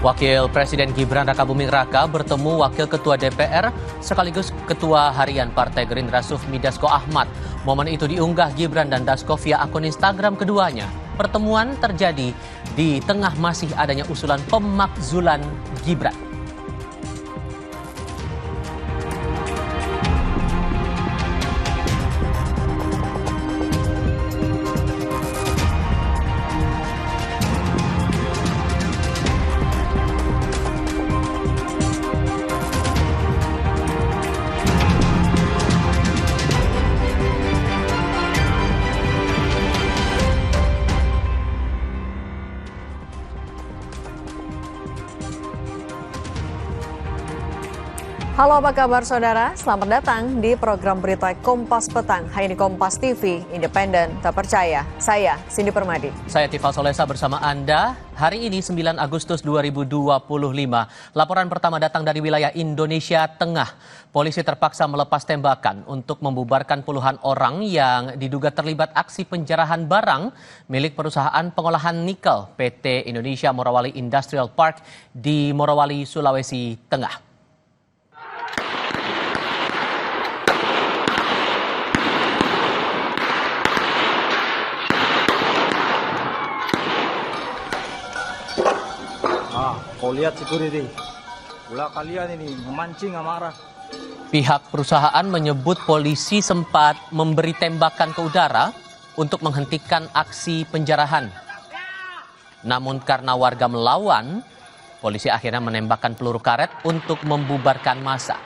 Wakil Presiden Gibran Rakabuming Raka bertemu Wakil Ketua DPR sekaligus Ketua Harian Partai Gerindra Sufmi Dasko Ahmad. Momen itu diunggah Gibran dan Dasko via akun Instagram keduanya. Pertemuan terjadi di tengah masih adanya usulan pemakzulan Gibran. Halo, apa kabar saudara? Selamat datang di program berita Kompas Petang. Hari ini Kompas TV, independen, tak percaya. Saya Cindy Permadi. Saya Tifal Solesa bersama Anda. Hari ini 9 Agustus 2025. Laporan pertama datang dari wilayah Indonesia Tengah. Polisi terpaksa melepas tembakan untuk membubarkan puluhan orang yang diduga terlibat aksi penjarahan barang milik perusahaan pengolahan nikel PT Indonesia Morowali Industrial Park di Morowali, Sulawesi Tengah. Kau lihat security, pula kalian ini memancing amarah. Pihak perusahaan menyebut polisi sempat memberi tembakan ke udara untuk menghentikan aksi penjarahan. Namun karena warga melawan, polisi akhirnya menembakkan peluru karet untuk membubarkan massa.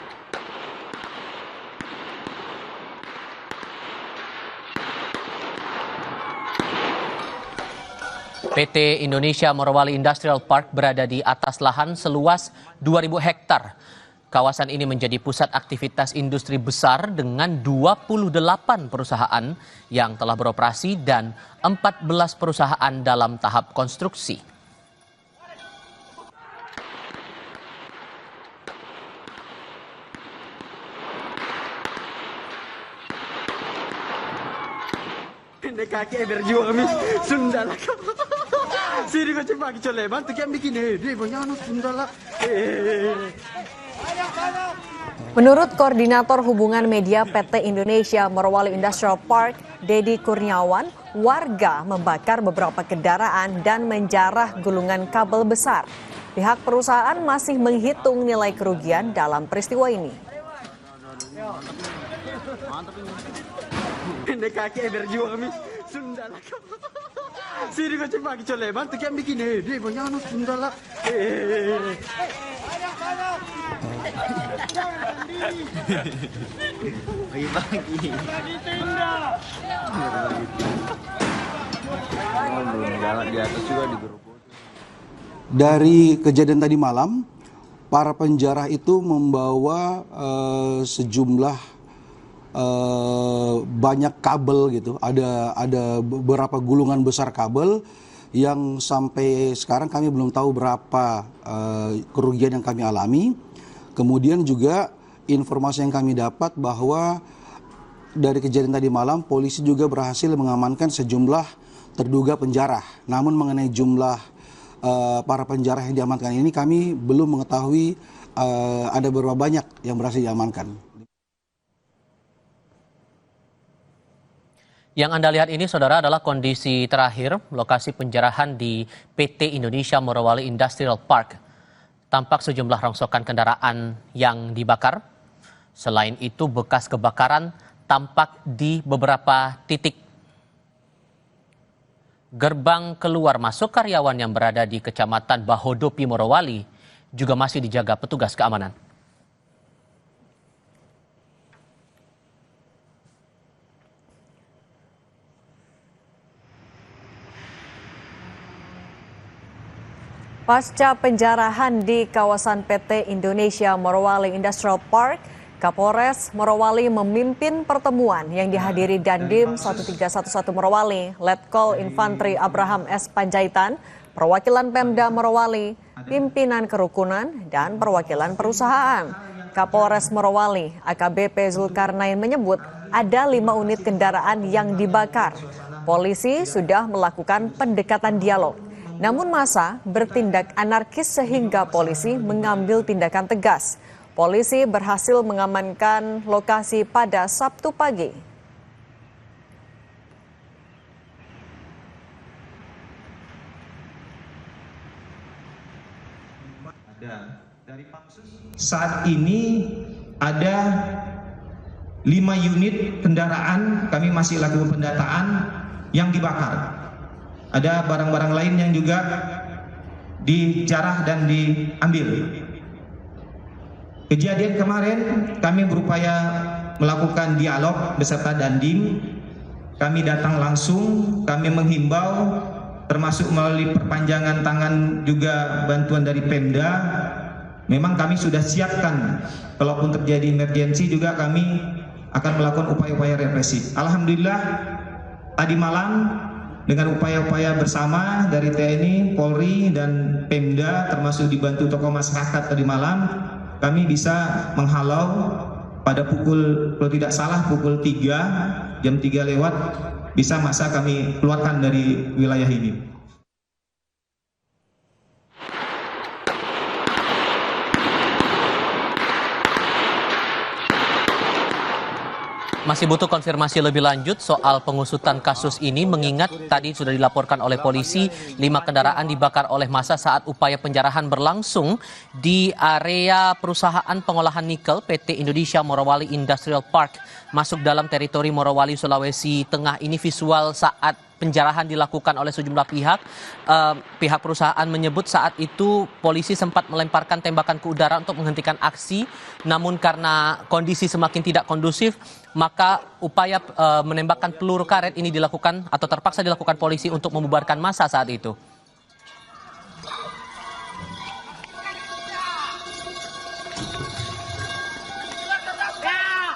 PT Indonesia Morowali Industrial Park berada di atas lahan seluas 2.000 hektar. Kawasan ini menjadi pusat aktivitas industri besar dengan 28 perusahaan yang telah beroperasi dan 14 perusahaan dalam tahap konstruksi. Pendek kaki berjuang kami Sundala. Sini kau cepat kicole bantu kian bikin dia banyak anak Sundala. Menurut Koordinator Hubungan Media PT Indonesia Morowali Industrial Park, Dedi Kurniawan, warga membakar beberapa kendaraan dan menjarah gulungan kabel besar. Pihak perusahaan masih menghitung nilai kerugian dalam peristiwa ini. Pendek kaki berjuang kami Sundala. Sini kau cepat kicole bantu kian bikin dia banyak anak Sundala. Pagi-pagi. Di atas juga digerobok. Dari kejadian tadi malam, para penjara itu membawa sejumlah banyak kabel gitu. Ada beberapa gulungan besar kabel yang sampai sekarang kami belum tahu berapa kerugian yang kami alami. Kemudian juga informasi yang kami dapat bahwa dari kejadian tadi malam polisi juga berhasil mengamankan sejumlah terduga penjara. Namun mengenai jumlah para penjara yang diamankan ini kami belum mengetahui ada berapa banyak yang berhasil diamankan. Yang Anda lihat ini, saudara, adalah kondisi terakhir lokasi penjarahan di PT Indonesia Morowali Industrial Park. Tampak sejumlah rongsokan kendaraan yang dibakar. Selain itu, bekas kebakaran tampak di beberapa titik. Gerbang keluar masuk karyawan yang berada di Kecamatan Bahodopi, Morowali juga masih dijaga petugas keamanan. Pasca penjarahan di kawasan PT Indonesia Morowali Industrial Park, Kapolres Morowali memimpin pertemuan yang dihadiri Dandim 1311 Morowali, Letkol Infantri Abraham S. Panjaitan, perwakilan Pemda Morowali, pimpinan kerukunan, dan perwakilan perusahaan. Kapolres Morowali, AKBP Zulkarnain menyebut ada 5 unit kendaraan yang dibakar. Polisi sudah melakukan pendekatan dialog. Namun massa bertindak anarkis sehingga polisi mengambil tindakan tegas. Polisi berhasil mengamankan lokasi pada Sabtu pagi. Saat ini ada 5 unit kendaraan, kami masih lakukan pendataan yang dibakar. Ada barang-barang lain yang juga dijarah dan diambil. Kejadian kemarin kami berupaya melakukan dialog beserta Dandim. Kami datang langsung, kami menghimbau termasuk melalui perpanjangan tangan juga bantuan dari Pemda. Memang kami sudah siapkan, kalaupun terjadi emergensi juga kami akan melakukan upaya-upaya represif. Alhamdulillah tadi malam dengan upaya-upaya bersama dari TNI, Polri, dan Pemda termasuk dibantu tokoh masyarakat tadi malam, kami bisa menghalau pada pukul, kalau tidak salah pukul 3, jam 3 lewat, bisa masa kami keluarkan dari wilayah ini. Masih butuh konfirmasi lebih lanjut soal pengusutan kasus ini, mengingat tadi sudah dilaporkan oleh polisi 5 kendaraan dibakar oleh massa saat upaya penjarahan berlangsung di area perusahaan pengolahan nikel PT Indonesia Morowali Industrial Park masuk dalam teritori Morowali, Sulawesi Tengah. Ini visual saat penjarahan dilakukan oleh sejumlah pihak. Pihak perusahaan menyebut saat itu polisi sempat melemparkan tembakan ke udara untuk menghentikan aksi, namun karena kondisi semakin tidak kondusif, maka upaya menembakkan peluru karet ini dilakukan atau terpaksa dilakukan polisi untuk membubarkan massa saat itu.